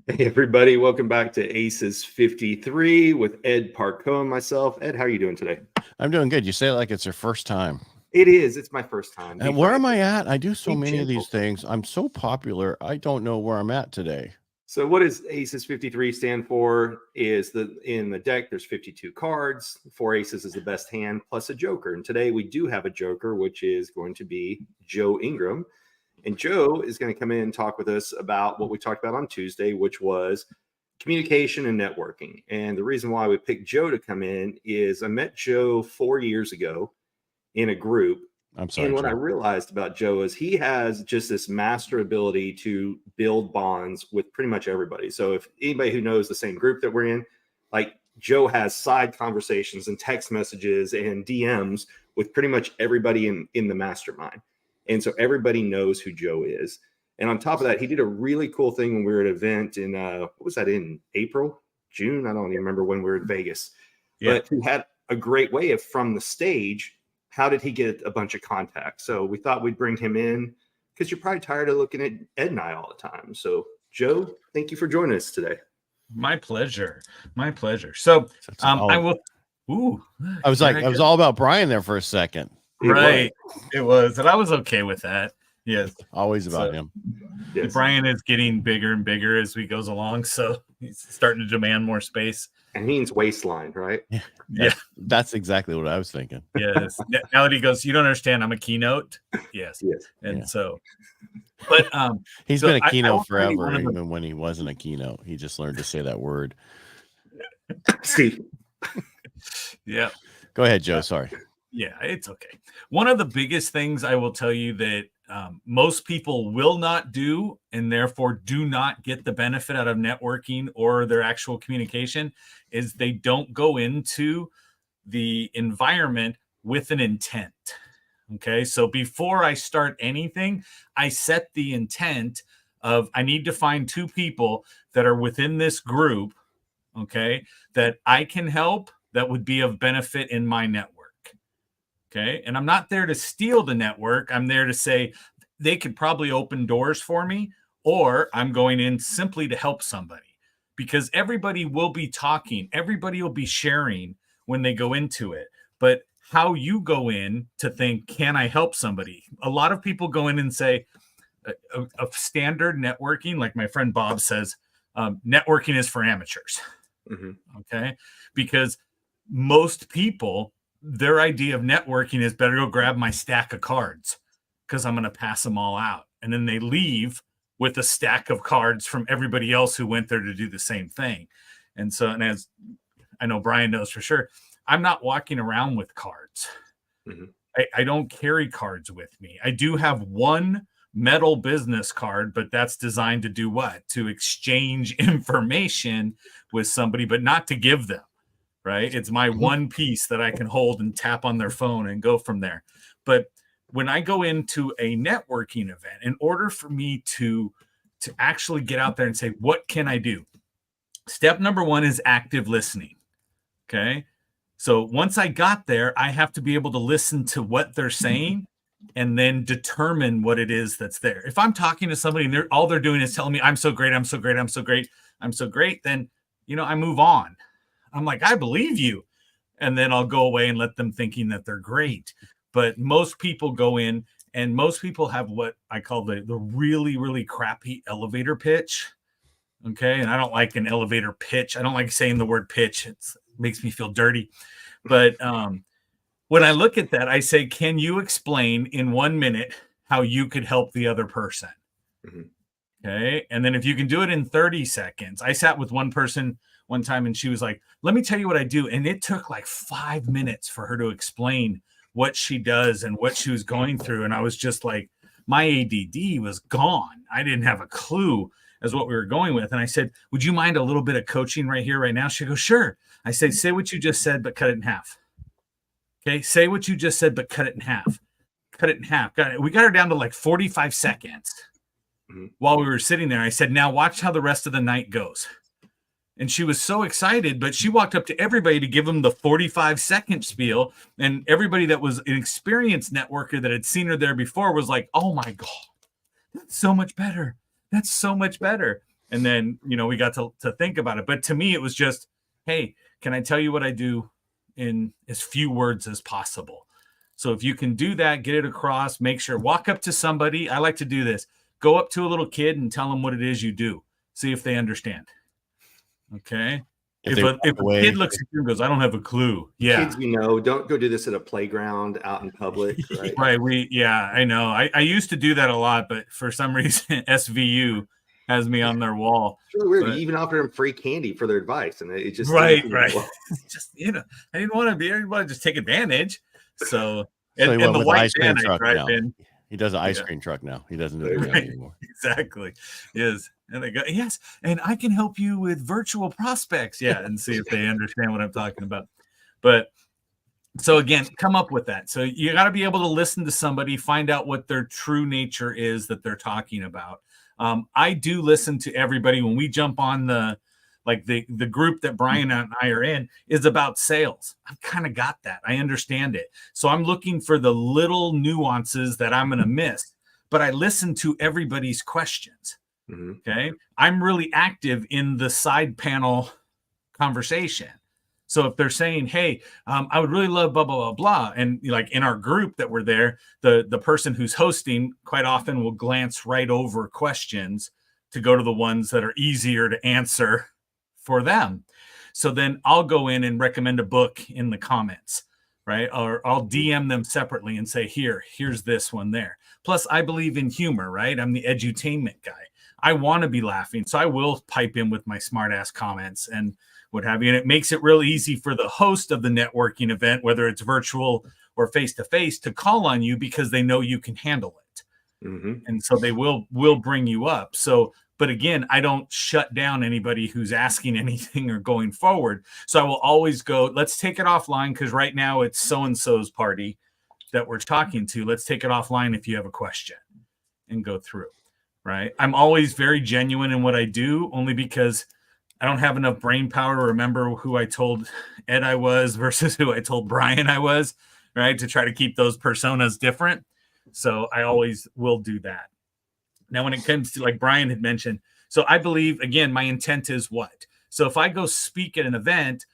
Hey everybody, welcome back to ACES53 with Ed Parcaut and myself. Ed, how are you doing today? I'm doing good. You say it like it's your first time. It is. It's my first time. And where am I at? I do so Be many of gentle. these things. I'm so popular. I don't know where I'm at today. So what does ACES53 stand for? Is that in the deck there's 52 cards. 4 aces is the best hand plus a joker. And today we do have a joker, which is going to be Joe Ingram. And Joe is going to come in and talk with us about what we talked about on Tuesday, which was communication and networking. And the reason why we picked Joe to come in is I met Joe 4 years ago in a group. I'm sorry, And what Joe. I realized about Joe is he has just this master ability to build bonds with pretty much everybody. So if anybody who knows the same group that we're in, like Joe has side conversations and text messages and DMs with pretty much everybody in the mastermind. And so everybody knows who Joe is. And on top of that, he did a really cool thing when we were at an event in, what was that, in April, June? I don't even remember when we were in Vegas. Yeah. But he had a great way of, from the stage, how did he get a bunch of contacts? So we thought we'd bring him in because you're probably tired of looking at Ed and I all the time. So Joe, thank you for joining us today. My pleasure. My pleasure. So I will. Ooh, I was like, I was all about Brian there for a second. Right. It was. And I was okay with that. Yes. Always about him. Yes. Brian is getting bigger and bigger as we goes along. So he's starting to demand more space. And means waistline, right? Yeah. That's exactly what I was thinking. Yes. Now that he goes, you don't understand. I'm a keynote. Yes. Yes. And so, but he's so been a keynote forever, the... even when he wasn't a keynote. He just learned to say that word. Steve. Yeah. Go ahead, Joe. Sorry. Yeah, it's okay. One of the biggest things I will tell you that most people will not do and therefore do not get the benefit out of networking or their actual communication is they don't go into the environment with an intent. Okay, so before I start anything, I set the intent of I need to find 2 people that are within this group, okay, that I can help that would be of benefit in my network. Okay. And I'm not there to steal the network. I'm there to say they could probably open doors for me, or I'm going in simply to help somebody because everybody will be talking. Everybody will be sharing when they go into it. But how you go in to think, can I help somebody? A lot of people go in and say a standard networking, like my friend Bob says, networking is for amateurs. Mm-hmm. Okay. Because most people, their idea of networking is better go grab my stack of cards because I'm going to pass them all out. And then they leave with a stack of cards from everybody else who went there to do the same thing. And so, and as I know Brian knows for sure, I'm not walking around with cards. Mm-hmm. I don't carry cards with me. I do have one metal business card, but that's designed to do what? To exchange information with somebody, but not to give them. Right. It's my one piece that I can hold and tap on their phone and go from there. But when I go into a networking event, in order for me to actually get out there and say, what can I do? Step number 1 is active listening. Okay. So once I got there, I have to be able to listen to what they're saying and then determine what it is that's there. If I'm talking to somebody and all they're doing is telling me, I'm so great, I'm so great, I'm so great, I'm so great, then, I move on. I'm like, I believe you. And then I'll go away and let them thinking that they're great. But most people go in and most people have what I call the really, really crappy elevator pitch. Okay. And I don't like an elevator pitch. I don't like saying the word pitch. It makes me feel dirty. But when I look at that, I say, can you explain in 1 minute how you could help the other person? Mm-hmm. Okay. And then if you can do it in 30 seconds, I sat with one person one time and she was like, let me tell you what I do. And it took like 5 minutes for her to explain what she does and what she was going through. And I was just like, my ADD was gone. I didn't have a clue as what we were going with. And I said, would you mind a little bit of coaching right here, right now? She goes, sure. I said, say what you just said, but cut it in half. Okay. Say what you just said, but cut it in half. Cut it in half. We got her down to like 45 seconds. Mm-hmm. While we were sitting there, I said, now watch how the rest of the night goes. And she was so excited, but she walked up to everybody to give them the 45-second spiel. And everybody that was an experienced networker that had seen her there before was like, oh my God, that's so much better. That's so much better. And then, we got to think about it. But to me, it was just, hey, can I tell you what I do in as few words as possible? So if you can do that, get it across, make sure, walk up to somebody. I like to do this. Go up to a little kid and tell them what it is you do. See if they understand. Okay. If a kid looks at you and goes, I don't have a clue. Yeah. Kids, don't go do this at a playground out in public. Right. Right. I know. I used to do that a lot, but for some reason, SVU has me on their wall. It's really weird. You even offer them free candy for their advice. And it just, right. Just, I didn't want to just take advantage. So and the white van I drive in. He does an ice cream truck now. He doesn't do it anymore. Exactly. Yes. And they go, yes. And I can help you with virtual prospects. Yeah. And see if they understand what I'm talking about. But so again, come up with that. So you got to be able to listen to somebody, find out what their true nature is that they're talking about. I do listen to everybody when we jump on the group that Brian and I are in is about sales. I've kind of got that. I understand it. So I'm looking for the little nuances that I'm going to miss, but I listen to everybody's questions. Mm-hmm. Okay. I'm really active in the side panel conversation. So if they're saying, hey, I would really love blah, blah, blah, blah. And like in our group that we're there, the person who's hosting quite often will glance right over questions to go to the ones that are easier to answer for them. So then I'll go in and recommend a book in the comments, right? Or I'll DM them separately and say, here's this one there. Plus I believe in humor, right? I'm the edutainment guy. I want to be laughing. So I will pipe in with my smart ass comments and what have you. And it makes it real easy for the host of the networking event, whether it's virtual or face-to-face, to call on you because they know you can handle it. Mm-hmm. And so they will bring you up. So, but again, I don't shut down anybody who's asking anything or going forward. So I will always go, let's take it offline because right now it's so-and-so's party that we're talking to. Let's take it offline if you have a question and go through, right? I'm always very genuine in what I do, only because I don't have enough brain power to remember who I told Ed I was versus who I told Brian I was, right? To try to keep those personas different. So I always will do that. Now, when it comes to, like Brian had mentioned, so I believe, again, my intent is what? So if I go speak at an event,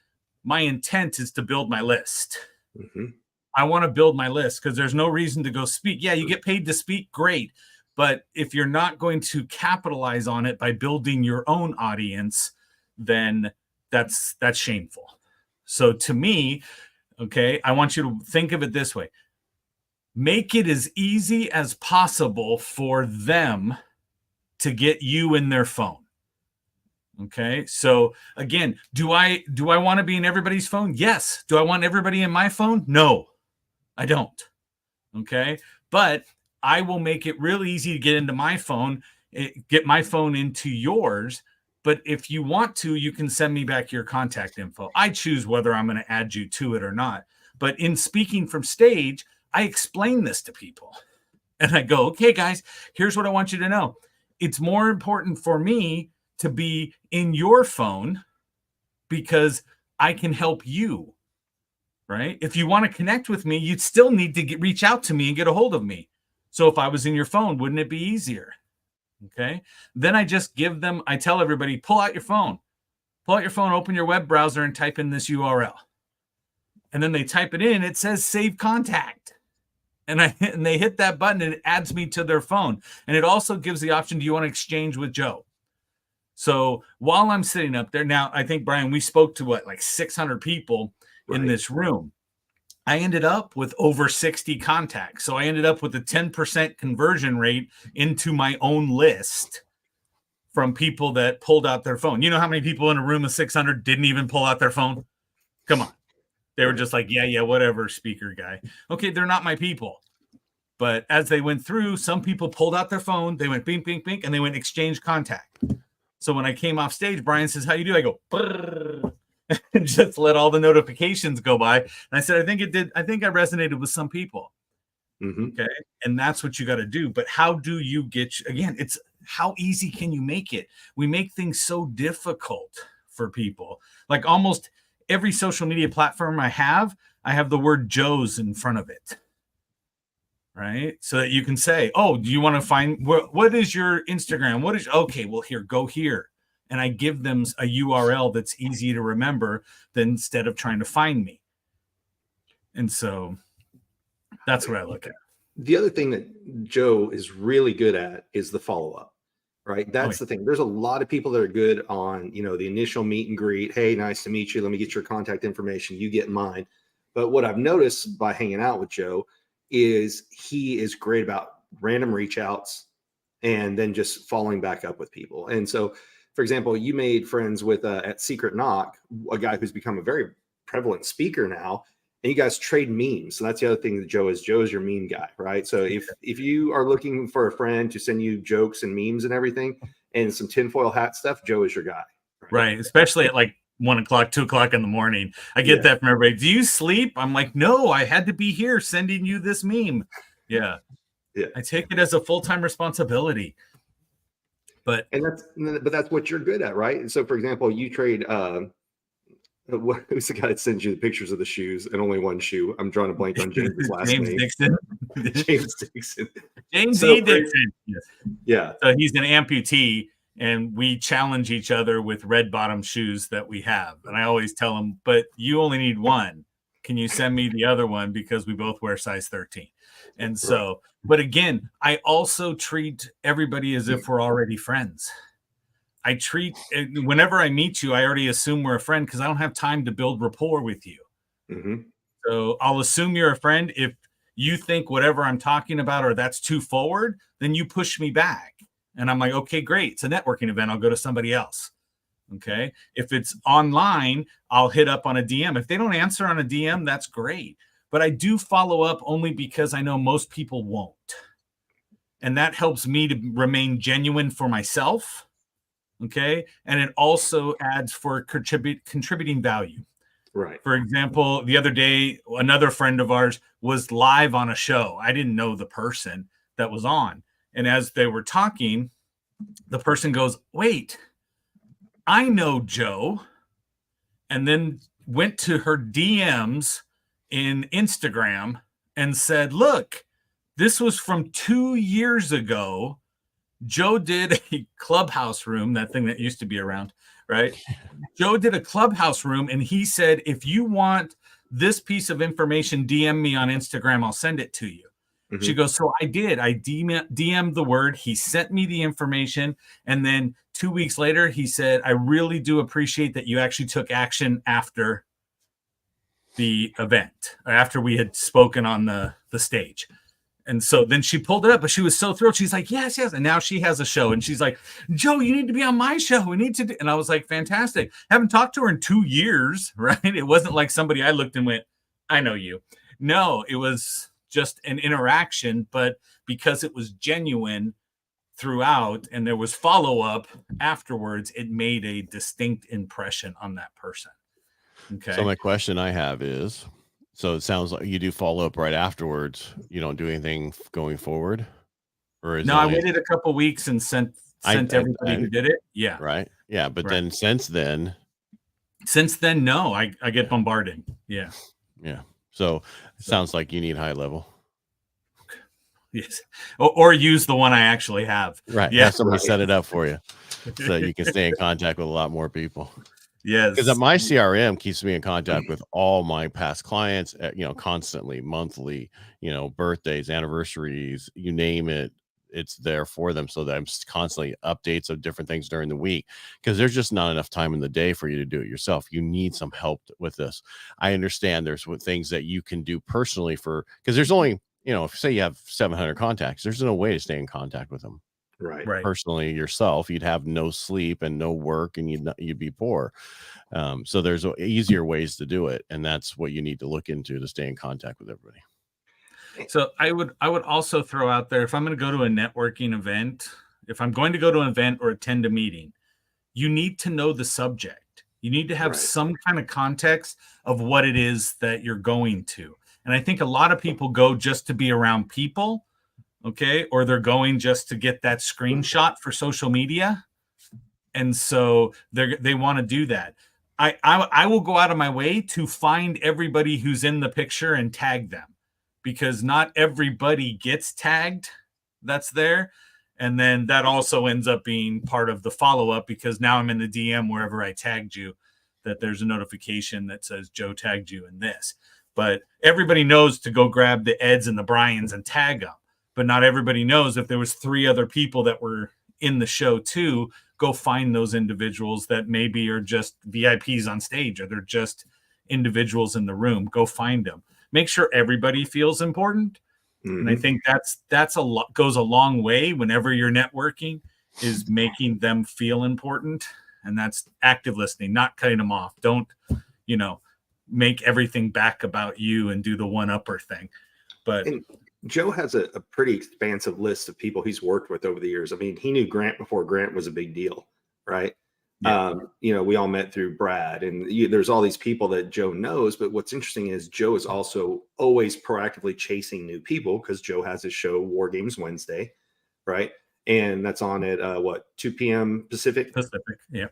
my intent is to build my list. Mm-hmm. I want to build my list because there's no reason to go speak. Yeah, you get paid to speak, great. But if you're not going to capitalize on it by building your own audience, then that's shameful. So to me, okay, I want you to think of it this way. Make it as easy as possible for them to get you in their phone. Okay. So again, do I want to be in everybody's phone? Yes. Do I want everybody in my phone? No, I don't. Okay. But I will make it real easy to get into my phone, get my phone into yours. But if you want to, you can send me back your contact info. I choose whether I'm going to add you to it or not. But in speaking from stage, I explain this to people. And I go, okay, guys, here's what I want you to know. It's more important for me to be in your phone because I can help you, right? If you want to connect with me, you'd still need to reach out to me and get a hold of me. So if I was in your phone, wouldn't it be easier? Okay. Then I just give them, I tell everybody, pull out your phone, open your web browser and type in this URL. And then they type it in, it says save contact. And they hit that button and it adds me to their phone. And it also gives the option, do you want to exchange with Joe? So while I'm sitting up there, now I think, Brian, we spoke to like 600 people in this room. I ended up with over 60 contacts. So I ended up with a 10% conversion rate into my own list from people that pulled out their phone. You know how many people in a room of 600 didn't even pull out their phone? Come on. They were just like, yeah, whatever, speaker guy. Okay, they're not my people. But as they went through, some people pulled out their phone. They went bink, bink, bink, and they went exchange contact. So when I came off stage, Brian says, how you do? I go, brrr, and just let all the notifications go by. And I said, I think I resonated with some people. Mm-hmm. Okay. And that's what you got to do. But how do you again, it's how easy can you make it? We make things so difficult for people. Like almost every social media platform I have the word Joe's in front of it. right? So that you can say, oh, do you want to find what is your Instagram? What is okay? Well, here, go here. And I give them a URL that's easy to remember than instead of trying to find me. And so that's what I look at. The other thing that Joe is really good at is the follow-up, right? That's the thing. There's a lot of people that are good on, the initial meet and greet. Hey, nice to meet you. Let me get your contact information. You get mine. But what I've noticed by hanging out with Joe is he is great about random reach outs and then just following back up with people. And so, for example, you made friends with at Secret Knock, a guy who's become a very prevalent speaker now, and you guys trade memes. So that's the other thing that Joe is your meme guy, right? So if you are looking for a friend to send you jokes and memes and everything and some tinfoil hat stuff, Joe is your guy. Right. Especially at like 1 o'clock, 2 o'clock in the morning. I get that from everybody. Do you sleep? I'm like, no, I had to be here sending you this meme. Yeah. I take it as a full-time responsibility. But that's what you're good at, right? So for example, you trade who's the guy that sends you the pictures of the shoes and only one shoe? I'm drawing a blank on James' last James name. Dixon. James Dixon. James E. Dixon. Yes. Yeah. So he's an amputee, and we challenge each other with red bottom shoes that we have. And I always tell him, but you only need one. Can you send me the other one? Because we both wear size 13. And so, but again, I also treat everybody as if we're already friends. I treat, whenever I meet you, I already assume we're a friend because I don't have time to build rapport with you. Mm-hmm. So I'll assume you're a friend. If you think whatever I'm talking about or that's too forward, then you push me back. And I'm like, okay, great. It's a networking event. I'll go to somebody else. Okay. If it's online, I'll hit up on a DM. If they don't answer on a DM, that's great. But I do follow up only because I know most people won't. And that helps me to remain genuine for myself. Okay. And it also adds for contributing value. Right. For example, the other day, another friend of ours was live on a show. I didn't know the person that was on. And as they were talking, the person goes, wait, I know Joe. And then went to her DMs in Instagram and said, look, this was from 2 years ago. Joe did a clubhouse room, that thing that used to be around, right? Joe did a clubhouse room, and he said, if you want this piece of information, DM me on Instagram. I'll send it to you. Mm-hmm. She goes, so I did. I DM'd the word. He sent me the information. And then 2 weeks later, he said, I really do appreciate that you actually took action after the event, after we had spoken on the stage. And so then she pulled it up, but she was so thrilled. She's like, yes, yes. And now she has a show. And she's like, Joe, you need to be on my show. We need to do. And I was like, fantastic. Haven't talked to her in 2 years, right? It wasn't like somebody I looked and went, I know you. No, it was just an interaction. But because it was genuine throughout and there was follow-up afterwards, it made a distinct impression on that person. Okay. So my question I have is, so it sounds like you do follow up right afterwards. You don't do anything going forward, or is no? I waited a couple weeks and sent everybody who did it. Yeah, right. Yeah, but then since then, no, I get bombarded. Yeah, yeah. So it sounds like you need high level. Yes, or use the one I actually have. Right. Yeah, somebody set it up for you, so you can stay in contact with a lot more people. Yes, because my CRM keeps me in contact with all my past clients, constantly, monthly, birthdays, anniversaries, you name it, it's there for them. So that I'm constantly updates of different things during the week, because there's just not enough time in the day for you to do it yourself. You need some help with this. I understand there's things that you can do personally because there's only, if say you have 700 contacts, there's no way to stay in contact with them. Right. Personally yourself, you'd have no sleep and no work, and you'd be poor. So there's easier ways to do it, and that's what you need to look into to stay in contact with everybody. So I would also throw out there, if I'm going to go to a networking event, if I'm going to go to an event or attend a meeting, you need to know the subject. You need to have some kind of context of what it is that you're going to. And I think a lot of people go just to be around people. Okay. Or they're going just to get that screenshot for social media. And so they want to do that. I will go out of my way to find everybody who's in the picture and tag them. because not everybody gets tagged that's there. And then that also ends up being part of the follow-up, because now I'm in the DM wherever I tagged you, that there's a notification that says Joe tagged you in this. But everybody knows to go grab the Eds and the Bryans and tag them. But not everybody knows if there was 3 other people that were in the show too, go find those individuals that maybe are just VIPs on stage, or they're just individuals in the room. Go find them. Make sure everybody feels important. Mm-hmm. And I think that's a lot, goes a long way whenever you're networking, is making them feel important. And that's active listening, not cutting them off. Don't, make everything back about you and do the one-upper thing. But Joe has a pretty expansive list of people he's worked with over the years. I mean, he knew Grant before Grant was a big deal, right? Yeah. We all met through Brad, and there's all these people that Joe knows. But what's interesting is Joe is also always proactively chasing new people, because Joe has his show War Games Wednesday, right? And that's on at 2 p.m. Pacific, yeah,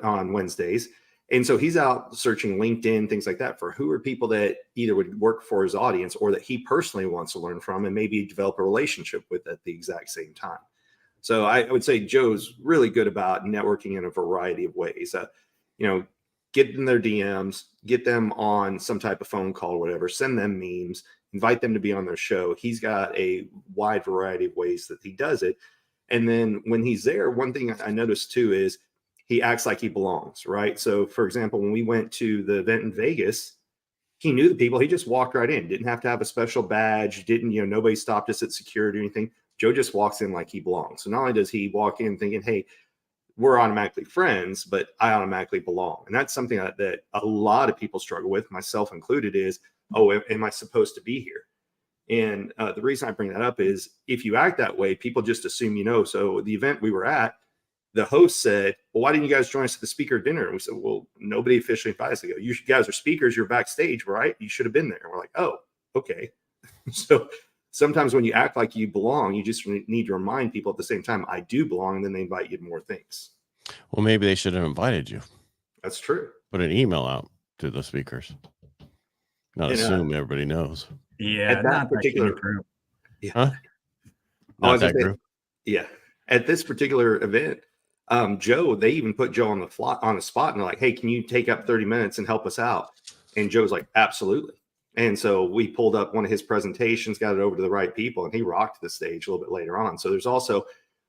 on Wednesdays. And so he's out searching LinkedIn, things like that, for who are people that either would work for his audience or that he personally wants to learn from and maybe develop a relationship with at the exact same time. So I would say Joe's really good about networking in a variety of ways. Get in their DMs, get them on some type of phone call or whatever, send them memes, invite them to be on their show. He's got a wide variety of ways that he does it. And then when he's there, one thing I noticed too is he acts like he belongs, right? So, for example, when we went to the event in Vegas, he knew the people. He just walked right in. Didn't have to have a special badge. Nobody stopped us at security or anything. Joe just walks in like he belongs. So not only does he walk in thinking, hey, we're automatically friends, but I automatically belong. And that's something that a lot of people struggle with, myself included, is, am I supposed to be here? And the reason I bring that up is if you act that way, people just assume So the event we were at, the host said, well, why didn't you guys join us at the speaker dinner? And we said, well, nobody officially invited us. They go, you guys are speakers. You're backstage, right? You should have been there. And we're like, oh, okay. So sometimes when you act like you belong, you just need to remind people at the same time, I do belong. And then they invite you to more things. Well, maybe they should have invited you. That's true. Put an email out to the speakers. Not assume everybody knows. Yeah. At that particular group. Yeah. Huh? Not that group. Yeah. At this particular event, Joe, they even put Joe on the spot, and they're like, hey, can you take up 30 minutes and help us out? And Joe's like, absolutely. And so we pulled up one of his presentations, got it over to the right people, and he rocked the stage a little bit later on. So there's also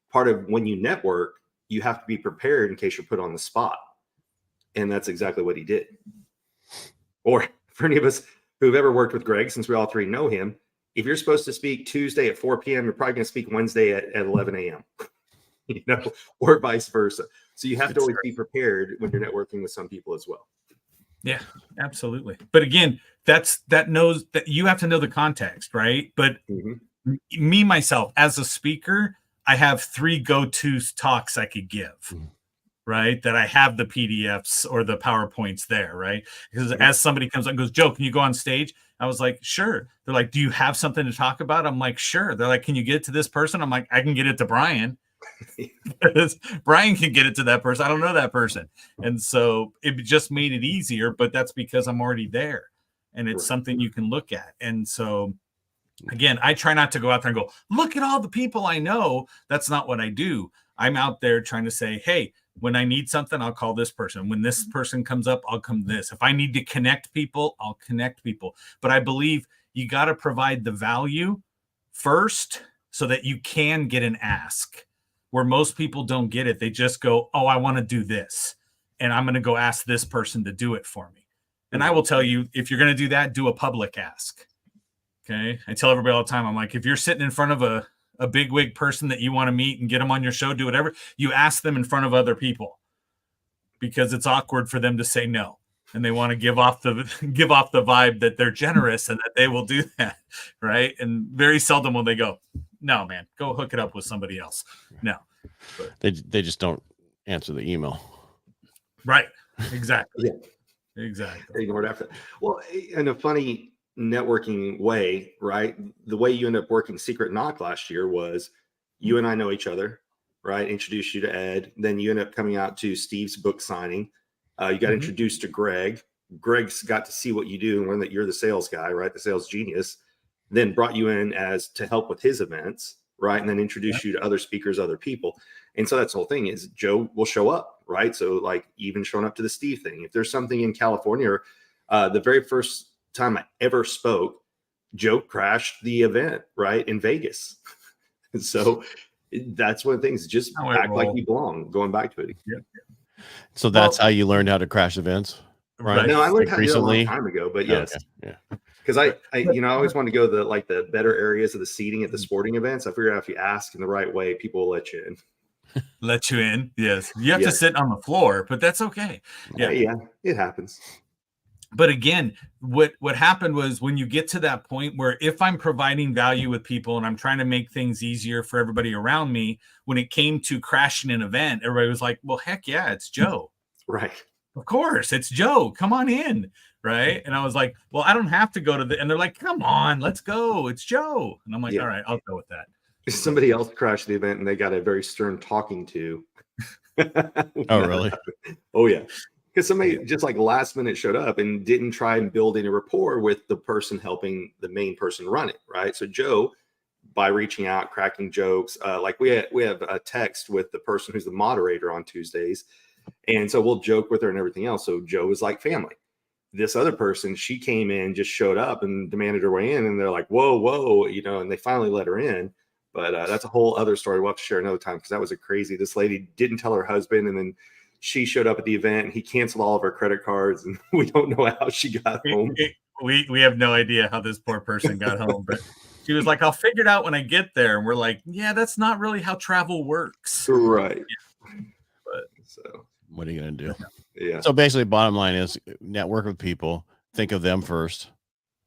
part of when you network, you have to be prepared in case you're put on the spot. And that's exactly what he did. Or for any of us who've ever worked with Greg, since we all three know him, if you're supposed to speak Tuesday at 4 p.m., you're probably going to speak Wednesday at 11 a.m., or vice versa. So you have to always be prepared when you're networking with some people as well. Yeah, absolutely. But again, that knows that you have to know the context, right? But me, myself, as a speaker, I have 3 go-to talks I could give, right? That I have the PDFs or the PowerPoints there, right? Because as somebody comes up and goes, Joe, can you go on stage? I was like, sure. They're like, do you have something to talk about? I'm like, sure. They're like, can you get it to this person? I'm like, I can get it to Brian. Brian can get it to that person. I don't know that person. And so it just made it easier, but that's because I'm already there and it's something you can look at. And so again, I try not to go out there and go, look at all the people I know. That's not what I do. I'm out there trying to say, hey, when I need something, I'll call this person. When this person comes up, I'll come this. If I need to connect people, I'll connect people. But I believe you got to provide the value first so that you can get an ask. Where most people don't get it, they just go, oh, I want to do this. And I'm going to go ask this person to do it for me. And I will tell you, if you're going to do that, do a public ask. Okay. I tell everybody all the time, I'm like, if you're sitting in front of a bigwig person that you want to meet and get them on your show, do whatever, you ask them in front of other people because it's awkward for them to say no. And they want to give off the vibe that they're generous and that they will do that. Right. And very seldom will they go, no, man, go hook it up with somebody else. No, but they just don't answer the email. Right. Exactly. Yeah. Exactly. Ignored after. Well, in a funny networking way, right? The way you end up working Secret Knock last year was you and I know each other, right? Introduced you to Ed. Then you end up coming out to Steve's book signing. You got introduced to Greg. Greg's got to see what you do and learn that you're the sales guy, right? The sales genius. then brought you in as to help with his events, right? And then introduce you to other speakers, other people. And so that's the whole thing is Joe will show up, right? So like even showing up to the Steve thing, if there's something in California, or the very first time I ever spoke, Joe crashed the event, right, in Vegas. And so that's one of the things, just act like you belong, going back to it. Yeah. So that's how you learned how to crash events, right? No, I learned like how to do it a long time ago, but yes. Okay. Yeah. Because I always want to go to the better areas of the seating at the sporting events. I figure out if you ask in the right way, people will let you in. Let you in. Yes. You have to sit on the floor, but that's okay. Yeah, it happens. But again, what happened was when you get to that point where if I'm providing value with people and I'm trying to make things easier for everybody around me, when it came to crashing an event, everybody was like, well, heck yeah, it's Joe. Right. Of course, it's Joe. Come on in. Right. And I was like, well, I don't have to go to and they're like, come on, let's go. It's Joe. And I'm like, all right, I'll go with that. Somebody else crashed the event and they got a very stern talking to. Oh, really? Oh, yeah. Because somebody just like last minute showed up and didn't try and build any rapport with the person helping the main person run it. Right. So Joe, by reaching out, cracking jokes, like we have a text with the person who's the moderator on Tuesdays. And so we'll joke with her and everything else. So Joe is like family. This other person, she came in, just showed up and demanded her way in. And they're like, whoa, and they finally let her in. But that's a whole other story. We'll have to share another time because that was this lady didn't tell her husband. And then she showed up at the event and he canceled all of her credit cards. And we don't know how she got home. We have no idea how this poor person got home. But she was like, I'll figure it out when I get there. And we're like, yeah, that's not really how travel works. Right. Yeah. But so what are you going to do? Yeah. So basically, bottom line is network with people, think of them first,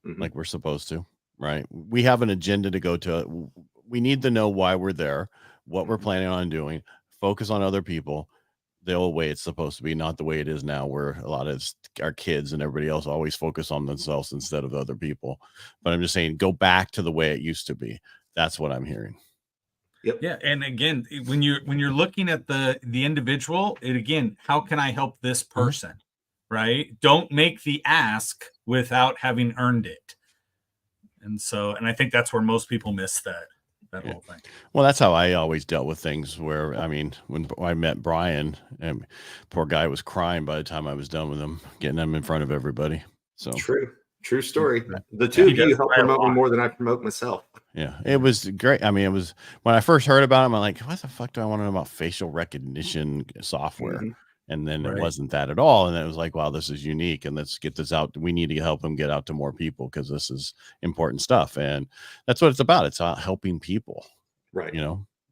like we're supposed to, right? We have an agenda to go to. We need to know why we're there, what we're planning on doing, focus on other people, the old way it's supposed to be, not the way it is now, where a lot of our kids and everybody else always focus on themselves instead of other people. But I'm just saying, go back to the way it used to be. That's what I'm hearing. Yep. Yeah, and again, when you're looking at the individual, how can I help this person? Right? Don't make the ask without having earned it. And I think that's where most people miss that whole thing. Well, that's how I always dealt with things. Where I mean, when I met Brian, and poor guy was crying by the time I was done with him, getting him in front of everybody. So True story. The two of you help promote me more than I promote myself. Yeah, it was great. I mean, it was when I first heard about him, I'm like, what the fuck do I want to know about facial recognition software? And then it wasn't that at all. And it was like, wow, this is unique. And let's get this out. We need to help him get out to more people because this is important stuff. And that's what it's about. It's about helping people. Right.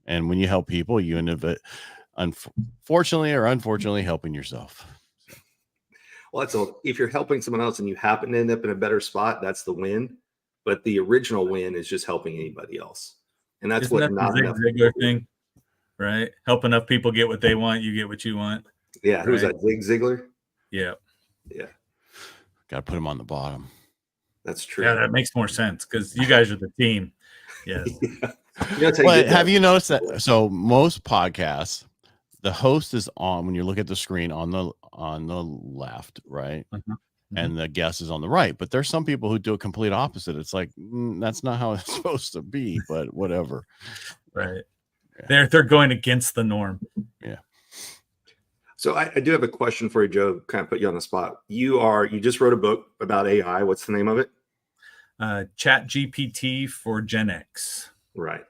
And when you help people, you end up, unfortunately or unfortunately, helping yourself. Well, if you're helping someone else and you happen to end up in a better spot, that's the win. But the original win is just helping anybody else. And that's Isn't that the Zig Ziglar thing, right? Help enough people get what they want, you get what you want. Yeah. Who's that? Zig Ziglar? Yeah. Yeah. Got to put him on the bottom. That's true. Yeah, that makes more sense because you guys are the team. Yes. Have you noticed that? So most podcasts, the host is on when you look at the screen on the left, right? And the guest is on the right. But there's some people who do a complete opposite. It's like that's not how it's supposed to be, but whatever. Right. Yeah. They're going against the norm. Yeah. So I do have a question for you, Joe. Kind of put you on the spot. You just wrote a book about AI. What's the name of it? Chat GPT for Gen X. Right.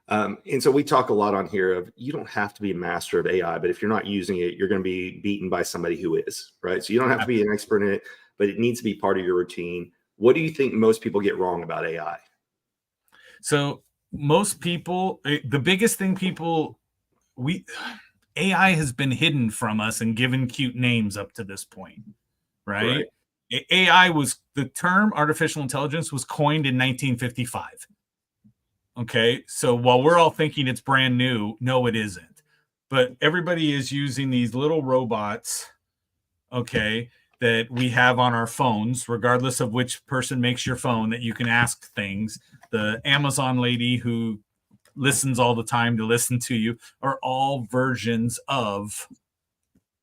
And so we talk a lot on here of you don't have to be a master of AI, but if you're not using it, you're going to be beaten by somebody who is, right? So you don't have to be an expert in it, but it needs to be part of your routine. What do you think most people get wrong about AI? So most people, the biggest thing AI has been hidden from us and given cute names up to this point, right? AI the term artificial intelligence was coined in 1955. Okay, so while we're all thinking it's brand new, no, it isn't. But everybody is using these little robots, okay, that we have on our phones, regardless of which person makes your phone, that you can ask things. The Amazon lady who listens all the time to listen to you are all versions of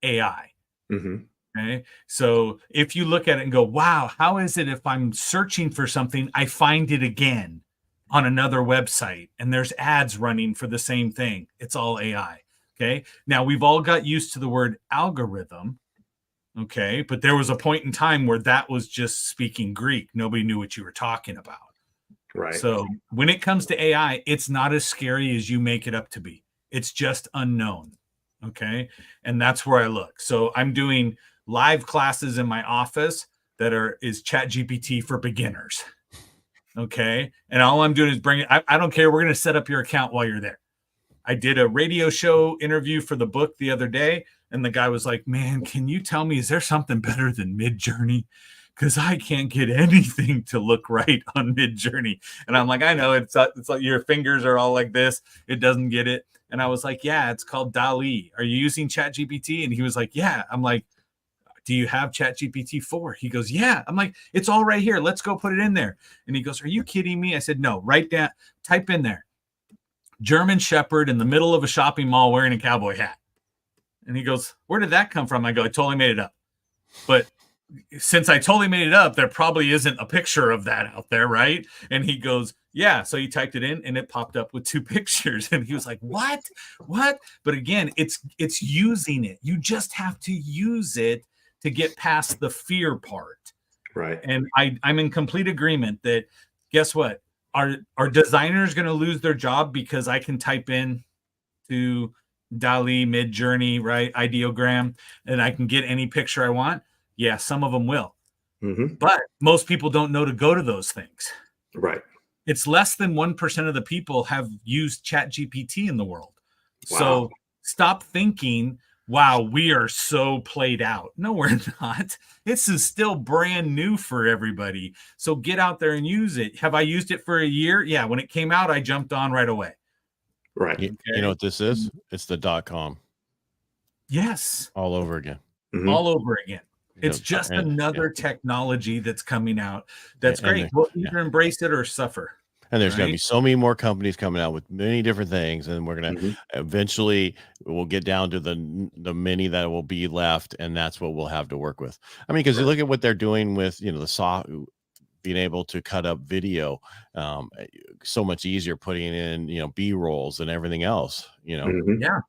AI. Okay. So if you look at it and go, wow, how is it if I'm searching for something, I find it again on another website and there's ads running for the same thing? It's all AI. Okay. Now we've all got used to the word algorithm. Okay. But there was a point in time where that was just speaking Greek. Nobody knew what you were talking about. Right. So when it comes to AI, it's not as scary as you make it up to be. It's just unknown. Okay. And that's where I look. So I'm doing live classes in my office that is ChatGPT for beginners. Okay. And all I'm doing is I don't care. We're going to set up your account while you're there. I did a radio show interview for the book the other day. And the guy was like, man, can you tell me, is there something better than Midjourney? Because I can't get anything to look right on Midjourney. And I'm like, I know it's like your fingers are all like this. It doesn't get it. And I was like, yeah, it's called DALL-E. Are you using ChatGPT? And he was like, yeah. I'm like, do you have ChatGPT 4? He goes, yeah. I'm like, it's all right here. Let's go put it in there. And he goes, are you kidding me? I said, no, write down, type in there, German Shepherd in the middle of a shopping mall wearing a cowboy hat. And he goes, where did that come from? I go, I totally made it up. But since I totally made it up, there probably isn't a picture of that out there, right? And he goes, yeah. So he typed it in and it popped up with 2 pictures. And he was like, what? But again, it's using it. You just have to use it to get past the fear part. Right. And I'm in complete agreement that, guess what? Are designers going to lose their job because I can type in to DALL-E, Midjourney, right? Ideogram, and I can get any picture I want? Yeah, some of them will. Mm-hmm. But most people don't know to go to those things. Right. It's less than 1% of the people have used ChatGPT in the world. Wow. So stop thinking, wow, we are so played out. No, we're not. This is still brand new for everybody. So get out there and use it. Have I used it for a year? Yeah. When it came out, I jumped on right away. Right. You know what this is? It's the .com. Yes. All over again. Mm-hmm. All over again. It's just another technology that's coming out. That's great. We'll either embrace it or suffer. And there's going to be so many more companies coming out with many different things, and we're going to eventually we'll get down to the many that will be left, and that's what we'll have to work with. I mean, because you look at what they're doing with the being able to cut up video, so much easier putting in B-rolls and everything else. Mm-hmm. Yeah,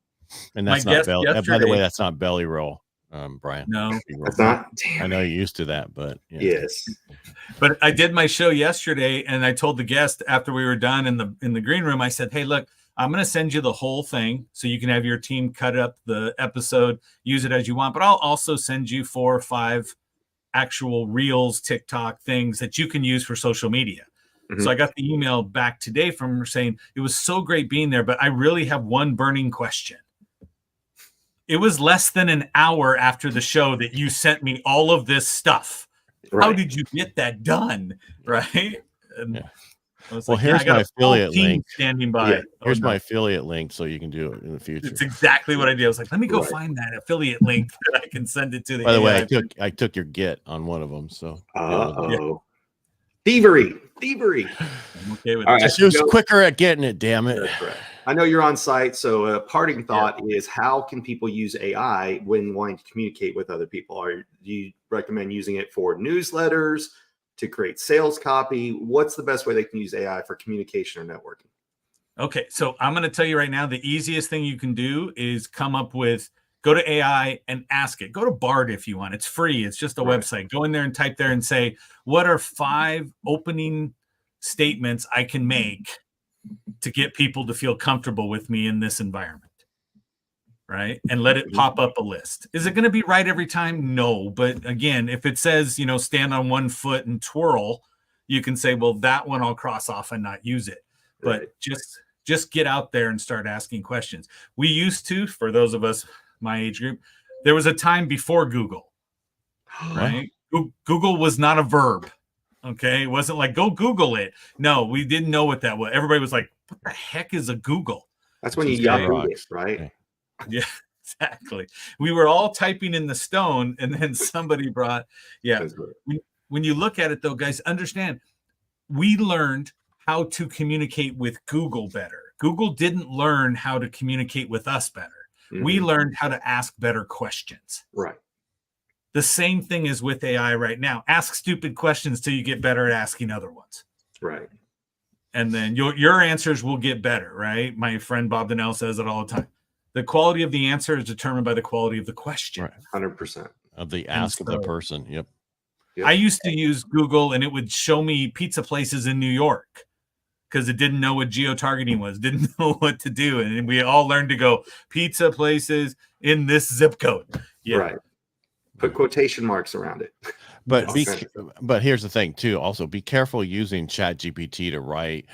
and that's not belly. By the way, that's not belly roll. Brian. No, that's not. Damn. I know you're used to that, but yes. But I did my show yesterday, and I told the guest after we were done in the green room, I said, "Hey, look, I'm going to send you the whole thing so you can have your team cut up the episode, use it as you want. But I'll also send you 4 or 5 actual reels, TikTok things that you can use for social media." Mm-hmm. So I got the email back today from her saying it was so great being there, but I really have one burning question. It was less than an hour after the show that you sent me all of this stuff. Right. How did you get that done? Right. Well, here's my affiliate link. Standing by. Yeah. Here's my affiliate link so you can do it in the future. It's exactly what I did. I was like, let me go find that affiliate link that I can send it to. By the way, I took your Git on one of them. So thievery. I'm okay with it. Just who's quicker at getting it, damn it. That's right. I know you're on site, so a parting thought is how can people use AI when wanting to communicate with other people? Do you recommend using it for newsletters, to create sales copy? What's the best way they can use AI for communication or networking? Okay, so I'm going to tell you right now, the easiest thing you can do is go to AI and ask it. Go to Bard if you want. It's free. It's just a website. Go in there and type there and say, what are 5 opening statements I can make to get people to feel comfortable with me in this environment, right? And let it pop up a list. Is it going to be right every time? No. But again, if it says, stand on 1 foot and twirl, you can say, well, that one I'll cross off and not use it. But just get out there and start asking questions. We used to, for those of us, my age group, there was a time before Google, right? Google was not a verb. Okay. It wasn't like, go Google it. No, we didn't know what that was. Everybody was like, what the heck is a Google? That's when you Yahoo it, right? Yeah, exactly. We were all typing in the stone, and then somebody brought, When you look at it though, guys, understand, we learned how to communicate with Google better. Google didn't learn how to communicate with us better. Mm-hmm. We learned how to ask better questions. Right. The same thing is with AI right now. Ask stupid questions till you get better at asking other ones. Right. And then your answers will get better, right? My friend Bob Donnell says it all the time. The quality of the answer is determined by the quality of the question. Right. 100%. Of the ask of the person. Yep. I used to use Google and it would show me pizza places in New York because it didn't know what geo-targeting was, didn't know what to do. And we all learned to go pizza places in this zip code. Yeah. Right. Put quotation marks around it. But but here's the thing too. Also, be careful using ChatGPT to write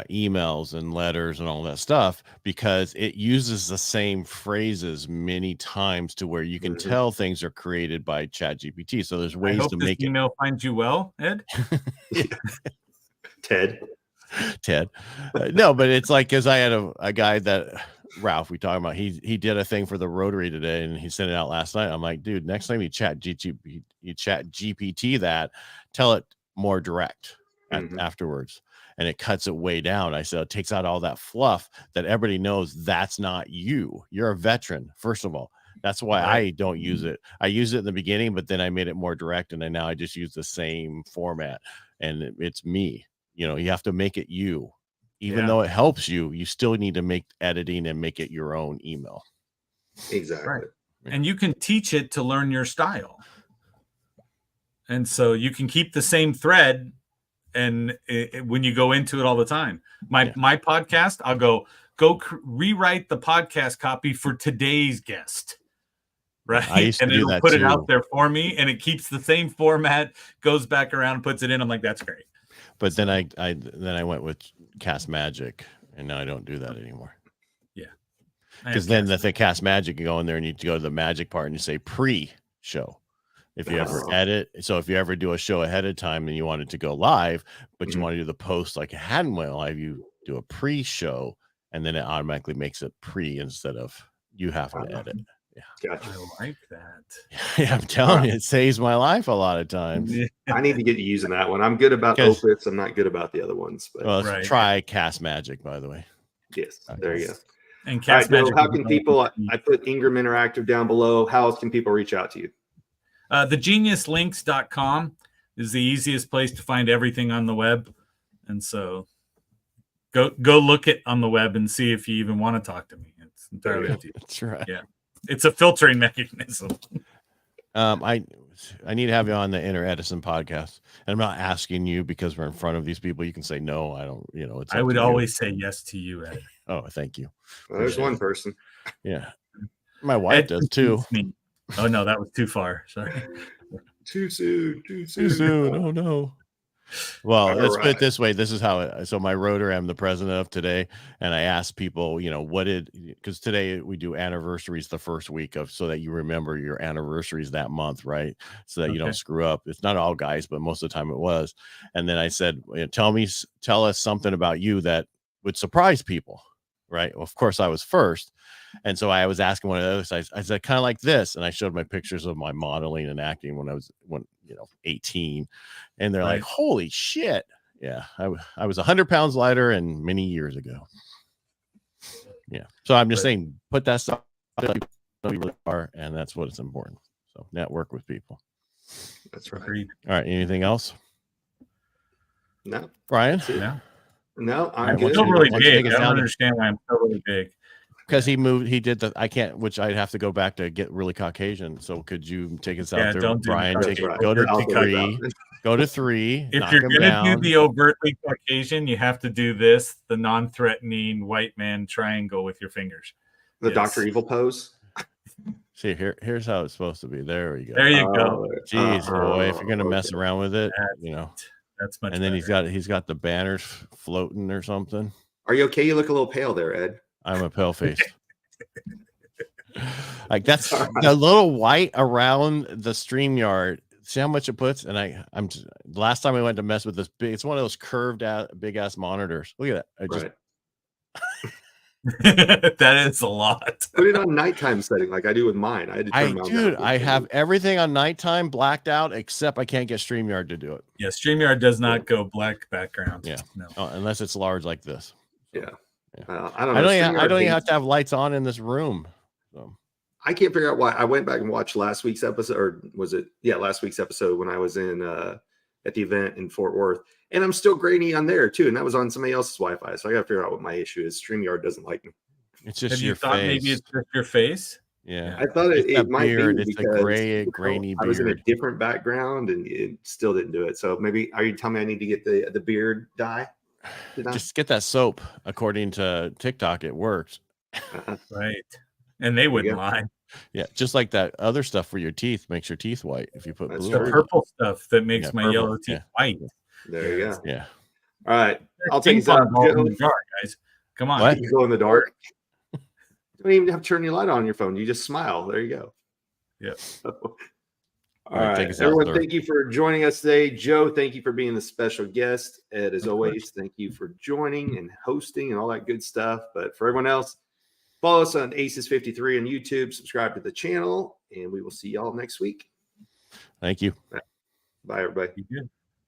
emails and letters and all that stuff, because it uses the same phrases many times to where you can tell things are created by ChatGPT. So there's ways to make this email finds you well, Ed. Ted. No, but it's like, because I had a guy that Ralph we talking about, he did a thing for the Rotary today and he sent it out last night. I'm like, dude, next time you chat GPT that, tell it more direct afterwards, and it cuts it way down. I said it takes out all that fluff that everybody knows that's not you. You're a veteran, first of all. That's why I don't use it. I use it in the beginning, but then I made it more direct, and then now I just use the same format, and it's me. You know, you have to make it you. Even though it helps you, you still need to make editing and make it your own email. Exactly. Right. And you can teach it to learn your style. And so you can keep the same thread and when you go into it all the time. My podcast, I'll go rewrite the podcast copy for today's guest. Right. And it'll put it out there for me, and it keeps the same format, goes back around, puts it in. I'm like, that's great. But then I went with Cast Magic, and now I don't do that anymore. Yeah. Because then the Cast Magic, you go in there and you go to the magic part and you say pre-show. If you ever edit, so if you ever do a show ahead of time and you want it to go live, but you want to do the post like it hadn't went live, you do a pre-show, and then it automatically makes it pre instead of you have to edit. Yeah, gotcha. I like that. Yeah, I'm telling you, it saves my life a lot of times. I need to get using that one. I'm good about Opus. I'm not good about the other ones. But try Cast Magic, by the way. Yes, there you go. And Cast Magic. How can people? I put Ingram Interactive down below. How else can people reach out to you? Thegeniuslinks.com is the easiest place to find everything on the web, and so go look it on the web and see if you even want to talk to me. It's entirely up to you. That's right. Yeah. It's a filtering mechanism. I need to have you on the Inner Edison podcast, and I'm not asking you because we're in front of these people. You can say no. I don't. You know, I would always say yes to you, Ed. Oh, thank you. Well, there's one person. Yeah, my wife Ed does too. Oh no, that was too far. Sorry. Too soon. Oh no. Well, let's put it this way. This is how so my Rotary I'm the president of today, and I asked people, you know, because today we do anniversaries the first week of, so that you remember your anniversaries that month, right? So that you don't screw up. It's not all guys, but most of the time it was. And then I said, tell us something about you that would surprise people, right? Well, of course I was first. And so I was asking one of those, I said, kind of like this. And I showed my pictures of my modeling and acting when I was 18. And they're like, holy shit. Yeah. I was 100 pounds lighter and many years ago. Yeah. So I'm just saying, put that stuff you really are, and that's what it's important. So network with people. That's right. All right. Anything else? No. Brian? No, I'm still really big. I don't understand why I'm so really big. Because he did I can't, which I'd have to go back to get really Caucasian. So could you take us out there, Brian? Go to 3. If you're going to do the overtly Caucasian, you have to do this, the non-threatening white man triangle with your fingers. The Dr. Evil pose. See, here's how it's supposed to be. There we go. There you go. Jeez, boy, if you're going to mess around with it, that's much and then better. he's got the banners floating or something. Are you okay? You look a little pale there, Ed. I'm a pale face. Like that's the little white around the StreamYard. See how much it puts? And I'm last time I went to mess with this big, it's one of those curved out big ass monitors. Look at that. That is a lot. Put it on nighttime setting like I do with mine. I have everything on nighttime blacked out except I can't get StreamYard to do it. Yeah, StreamYard does not go black background. Yeah, no, unless it's large like this. Yeah. I don't even have to have lights on in this room. So I can't figure out why. I went back and watched last week's episode, or was it? Yeah, last week's episode when I was in at the event in Fort Worth, and I'm still grainy on there too, and that was on somebody else's Wi-Fi. So I got to figure out what my issue is. StreamYard doesn't like me. It's just Have your you thought face. maybe it's just your face? Yeah. I thought it might beard. be It's because a gray, grainy I was in a beard. different background and it still didn't do it. So maybe are you telling me I need to get the beard dye? Just get that soap. According to TikTok, it worked. Right. And they wouldn't go. lie. Yeah, just like that other stuff for your teeth makes your teeth white. If you put That's blue The true. on it. purple stuff that makes Yeah, my purple, yellow teeth yeah. white. There you go. Yeah. All right. I'll Ping take us out. pong ball in Joe. the dark, guys. Come on. What? You go in the dark. You don't even have to turn your light on your phone. You just smile. There you go. Yeah. All right, take right. us out, Everyone, sir. thank you for joining us today. Joe, thank you for being the special guest. Ed, as always, thank you for joining and hosting and all that good stuff. But for everyone else, follow us on ACES53 on YouTube, subscribe to the channel, and we will see y'all next week. Thank you. Bye, everybody. You good.